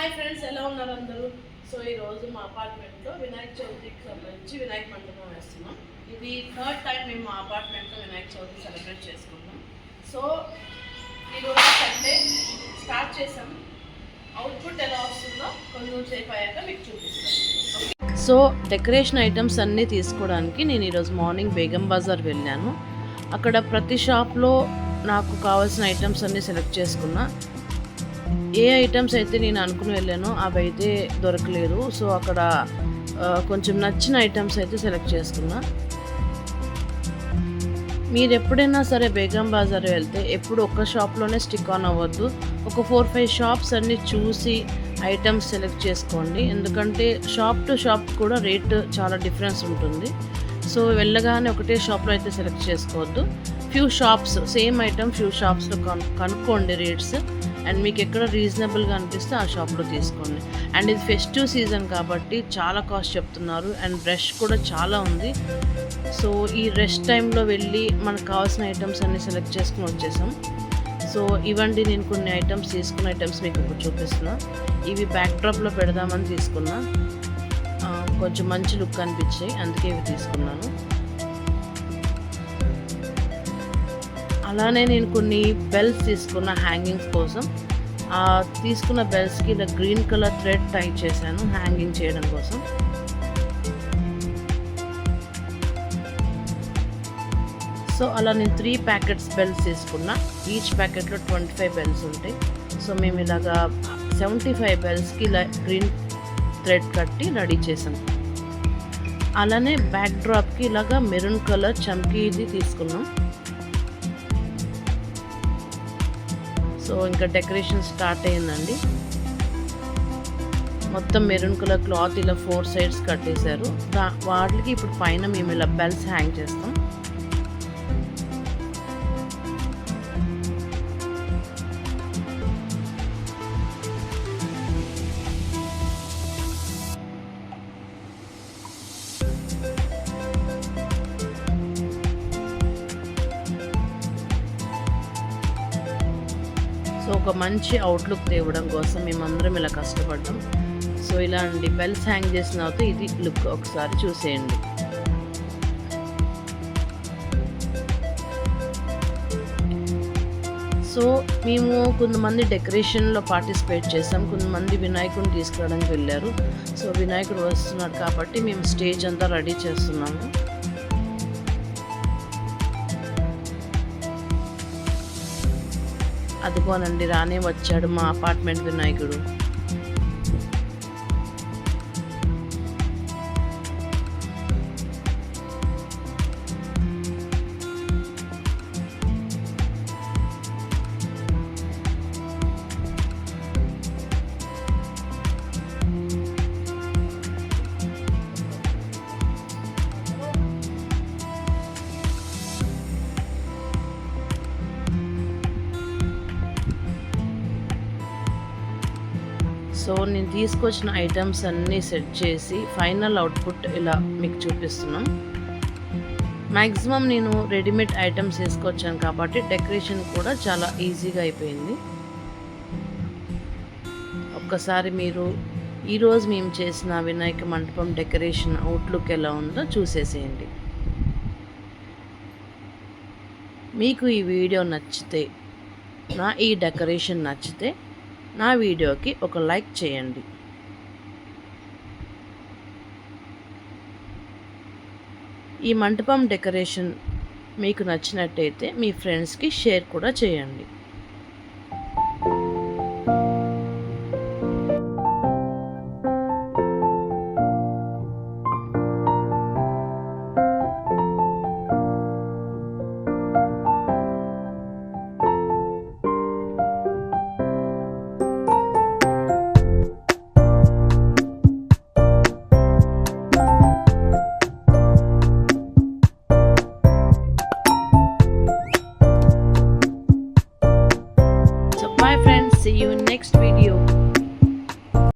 Hi friends, ఎలా ఉన్నారు అందరూ? సో ఈరోజు మా అపార్ట్మెంట్లో వినాయక చవితికి సంబంధించి వినాయక మండపం వేస్తున్నాం. ఇది థర్డ్ టైం మేము మా అపార్ట్మెంట్లో వినాయక చవితి సెలబ్రేట్ చేసుకుంటాం. సో ఈరోజు సండే స్టార్ట్ చేసాం. అవుట్పుట్ ఎలా వస్తుందో కొంచెం సేపు అయ్యాక మీకు చూపిస్తాను. సో డెకరేషన్ ఐటమ్స్ అన్నీ తీసుకోవడానికి నేను ఈరోజు మార్నింగ్ బేగం బజార్ వెళ్ళాను. అక్కడ ప్రతి షాప్లో నాకు కావాల్సిన ఐటమ్స్ అన్నీ సెలెక్ట్ చేసుకున్నా. ఏ ఐటమ్స్ అయితే నేను అనుకుని వెళ్ళానో అవి అయితే దొరకలేదు. సో అక్కడ కొంచెం నచ్చిన ఐటమ్స్ అయితే సెలెక్ట్ చేసుకున్నా. మీరు ఎప్పుడైనా సరే బేగం బజార్ వెళ్తే ఎప్పుడు ఒక్క షాప్లోనే స్టిక్ ఆన్ అవ్వద్దు. ఒక 4-5 షాప్స్ అన్నీ చూసి ఐటమ్స్ సెలెక్ట్ చేసుకోండి. ఎందుకంటే షాప్ టు షాప్ కూడా రేట్ చాలా డిఫరెన్స్ ఉంటుంది. సో వెళ్ళగానే ఒకటే షాప్లో అయితే సెలెక్ట్ చేసుకోవద్దు. Few shops same item few షాప్స్లో కనుక్కోండి రేట్స్. అండ్ మీకు ఎక్కడ రీజనబుల్గా అనిపిస్తే ఆ షాప్లో తీసుకోండి. అండ్ ఇది ఫెస్టివ్ సీజన్ కాబట్టి చాలా కాస్ట్ చెప్తున్నారు. అండ్ రష్ కూడా చాలా ఉంది. సో ఈ రష్ టైంలో వెళ్ళి మనకు కావాల్సిన ఐటమ్స్ అన్నీ సెలెక్ట్ చేసుకుని వచ్చేసాం. సో ఇవండి నేను కొన్ని ఐటమ్స్ తీసుకున్న ఐటమ్స్ మీకు ఇప్పుడు చూపిస్తున్నా. ఇవి బ్యాక్ డ్రాప్లో పెడదామని తీసుకున్నా. కొంచెం మంచి లుక్ అనిపించాయి, అందుకే ఇవి తీసుకున్నాను. అలానే నేను కొన్ని బెల్స్ తీసుకున్న హ్యాంగింగ్స్ కోసం. తీసుకున్న బెల్స్కి ఇలా గ్రీన్ కలర్ థ్రెడ్ టై చేశాను హ్యాంగింగ్ చేయడం కోసం. సో అలా నేను 3 ప్యాకెట్స్ బెల్స్ తీసుకున్నా. ఈచ్ ప్యాకెట్లో 25 బెల్స్ ఉంటాయి. సో మేము ఇలాగా 75 బెల్స్కి ఇలా గ్రీన్ థ్రెడ్ కట్టి రెడీ చేసాం. అలానే బ్యాక్ డ్రాప్కి ఇలాగా మెరూన్ కలర్ చమ్కీ ఇది తీసుకున్నాం. సో ఇంకా డెకరేషన్ స్టార్ట్ అయ్యిందండి. మొత్తం మెరూన్ కలర్ క్లాత్ ఇలా 4 సైడ్స్ కట్టేశారు. వాటికి ఇప్పుడు పైన మేము ఇలా బెల్స్ హ్యాంగ్ చేస్తాం. సో ఒక మంచి అవుట్లుక్ తేవడం కోసం మేమందరం ఇలా కష్టపడ్డాం. సో ఇలా అండి బెల్స్ హ్యాంగ్ చేసిన తర్వాత ఇది లుక్ ఒకసారి చూసేయండి. సో మేము కొంతమంది డెకరేషన్లో పార్టిసిపేట్ చేసాం, కొంతమంది వినాయకుడిని తీసుకురావడానికి వెళ్ళారు. సో వినాయకుడు వస్తున్నాడు కాబట్టి మేము స్టేజ్ అంతా రెడీ చేస్తున్నాము. అదిగోనండి రానే వచ్చాడు మా అపార్ట్మెంట్ వినాయకుడు. సో నేను తీసుకొచ్చిన ఐటమ్స్ అన్నీ సెట్ చేసి ఫైనల్ అవుట్పుట్ ఇలా మీకు చూపిస్తున్నాం. మ్యాక్సిమం నేను రెడీమేడ్ ఐటమ్స్ తీసుకొచ్చాను కాబట్టి డెకరేషన్ కూడా చాలా ఈజీగా అయిపోయింది. ఒక్కసారి మీరు ఈరోజు మేము చేసిన వినాయక మండపం డెకరేషన్ అవుట్లుక్ ఎలా ఉందో చూసేసేయండి. మీకు ఈ వీడియో నచ్చితే, ఈ డెకరేషన్ నచ్చితే నా వీడియోకి ఒక లైక్ చేయండి. ఈ మంటపం డెకరేషన్ మీకు నచ్చినట్టయితే మీ ఫ్రెండ్స్కి షేర్ కూడా చేయండి.